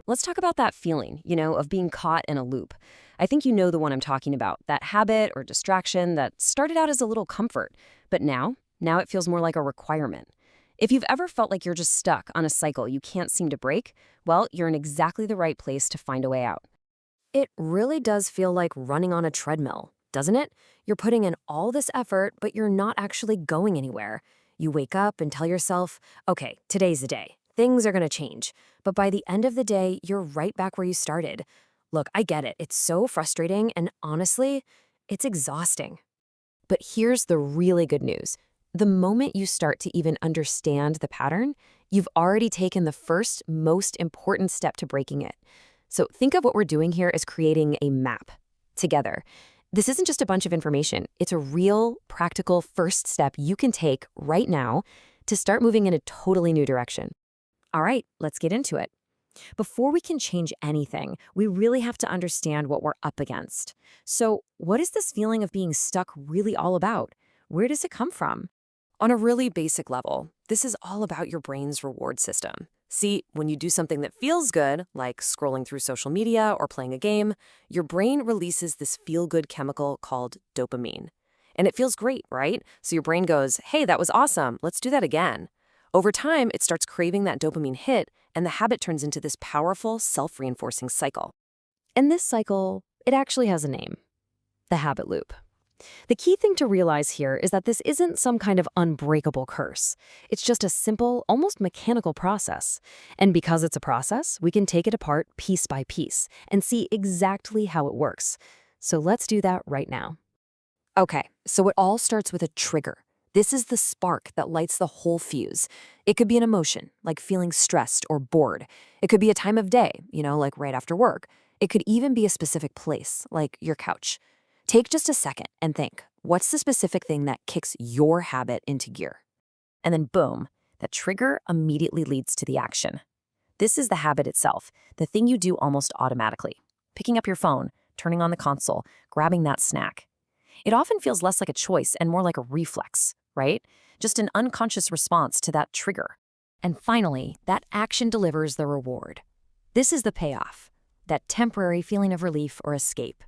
Let's talk about that feeling, of being caught in a loop. I think you know the one I'm talking about, that habit or distraction that started out as a little comfort, but now it feels more like a requirement. If you've ever felt like you're just stuck on a cycle you can't seem to break, well, you're in exactly the right place to find a way out. It really does feel like running on a treadmill, doesn't it? You're putting in all this effort, but you're not actually going anywhere. You wake up and tell yourself, okay, today's the day. Things are going to change. But by the end of the day, you're right back where you started. Look, I get it. It's so frustrating, and honestly, it's exhausting. But here's the really good news. The moment you start to even understand the pattern, you've already taken the first, most important step to breaking it. So think of what we're doing here as creating a map together. This isn't just a bunch of information. It's a real, practical first step you can take right now to start moving in a totally new direction. All right, let's get into it. Before we can change anything, we really have to understand what we're up against. So, what is this feeling of being stuck really all about? Where does it come from? On a really basic level, this is all about your brain's reward system. See, when you do something that feels good, like scrolling through social media or playing a game, your brain releases this feel-good chemical called dopamine. And it feels great, right? So your brain goes, hey, that was awesome, let's do that again. Over time, it starts craving that dopamine hit, and the habit turns into this powerful, self-reinforcing cycle. And this cycle, it actually has a name: the habit loop. The key thing to realize here is that this isn't some kind of unbreakable curse. It's just a simple, almost mechanical process. And because it's a process, we can take it apart piece by piece and see exactly how it works. So let's do that right now. Okay, so it all starts with a trigger. This is the spark that lights the whole fuse. It could be an emotion, like feeling stressed or bored. It could be a time of day, like right after work. It could even be a specific place, like your couch. Take just a second and think, what's the specific thing that kicks your habit into gear? And then boom, that trigger immediately leads to the action. This is the habit itself, the thing you do almost automatically. Picking up your phone, turning on the console, grabbing that snack. It often feels less like a choice and more like a reflex, right? Just an unconscious response to that trigger. And finally, that action delivers the reward. This is the payoff, that temporary feeling of relief or escape.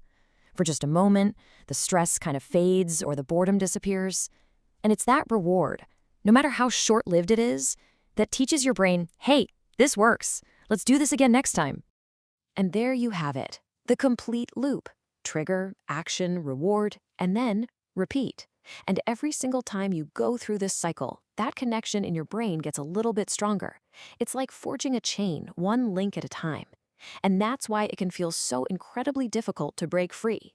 For just a moment, the stress kind of fades or the boredom disappears. And it's that reward, no matter how short-lived it is, that teaches your brain, hey, this works. Let's do this again next time. And there you have it, the complete loop. Trigger, action, reward, and then repeat. And every single time you go through this cycle, that connection in your brain gets a little bit stronger. It's like forging a chain, one link at a time. And that's why it can feel so incredibly difficult to break free.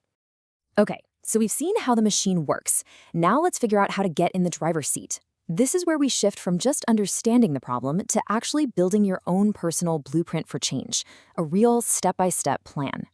Okay, so we've seen how the machine works. Now let's figure out how to get in the driver's seat. This is where we shift from just understanding the problem to actually building your own personal blueprint for change, a real step-by-step plan.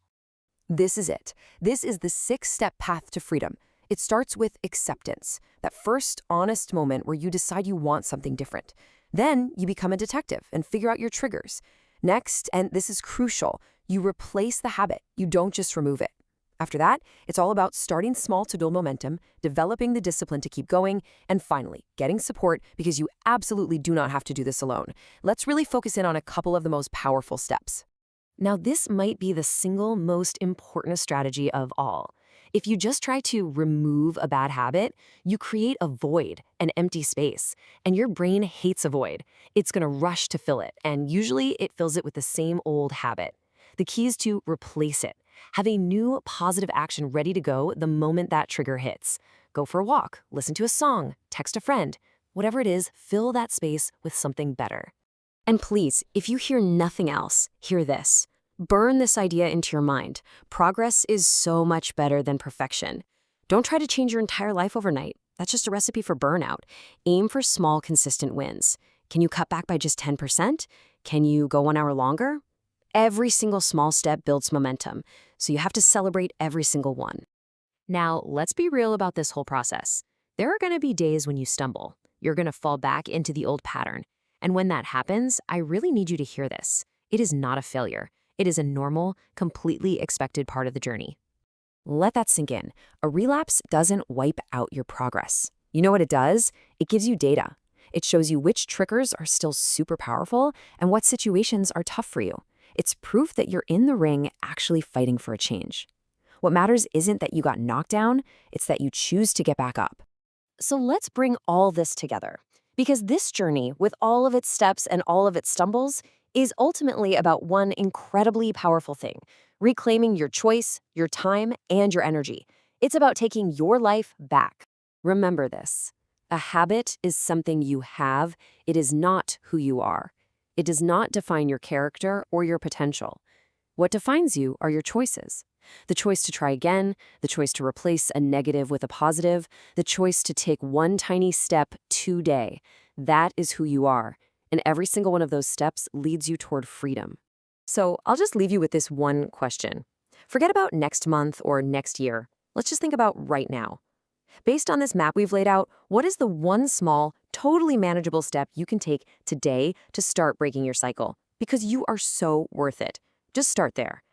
This is it. This is the 6-step path to freedom. It starts with acceptance, that first honest moment where you decide you want something different. Then you become a detective and figure out your triggers. Next, and this is crucial, you replace the habit. You don't just remove it. After that, it's all about starting small to build momentum, developing the discipline to keep going, and finally, getting support because you absolutely do not have to do this alone. Let's really focus in on a couple of the most powerful steps. Now, this might be the single most important strategy of all. If you just try to remove a bad habit, you create a void, an empty space, and your brain hates a void. It's going to rush to fill it, and usually it fills it with the same old habit. The key is to replace it. Have a new positive action ready to go the moment that trigger hits. Go for a walk, listen to a song, text a friend. Whatever it is, fill that space with something better. And please, if you hear nothing else, hear this. Burn this idea into your mind. Progress is so much better than perfection. Don't try to change your entire life overnight. That's just a recipe for burnout. Aim for small, consistent wins. Can you cut back by just 10%? Can you go 1 hour longer? Every single small step builds momentum, so you have to celebrate every single one. Now, let's be real about this whole process. There are going to be days when you stumble. You're going to fall back into the old pattern. And when that happens, I really need you to hear this. It is not a failure. It is a normal, completely expected part of the journey. Let that sink in. A relapse doesn't wipe out your progress. You know what it does? It gives you data. It shows you which triggers are still super powerful and what situations are tough for you. It's proof that you're in the ring actually fighting for a change. What matters isn't that you got knocked down, it's that you choose to get back up. So let's bring all this together. Because this journey, with all of its steps and all of its stumbles, is ultimately about one incredibly powerful thing: reclaiming your choice, your time, and your energy. It's about taking your life back. Remember this: a habit is something you have, it is not who you are. It does not define your character or your potential. What defines you are your choices. The choice to try again, the choice to replace a negative with a positive, the choice to take one tiny step today. That is who you are, and every single one of those steps leads you toward freedom. So I'll just leave you with this one question. Forget about next month or next year. Let's just think about right now. Based on this map we've laid out, what is the one small, totally manageable step you can take today to start breaking your cycle? Because you are so worth it. Just start there.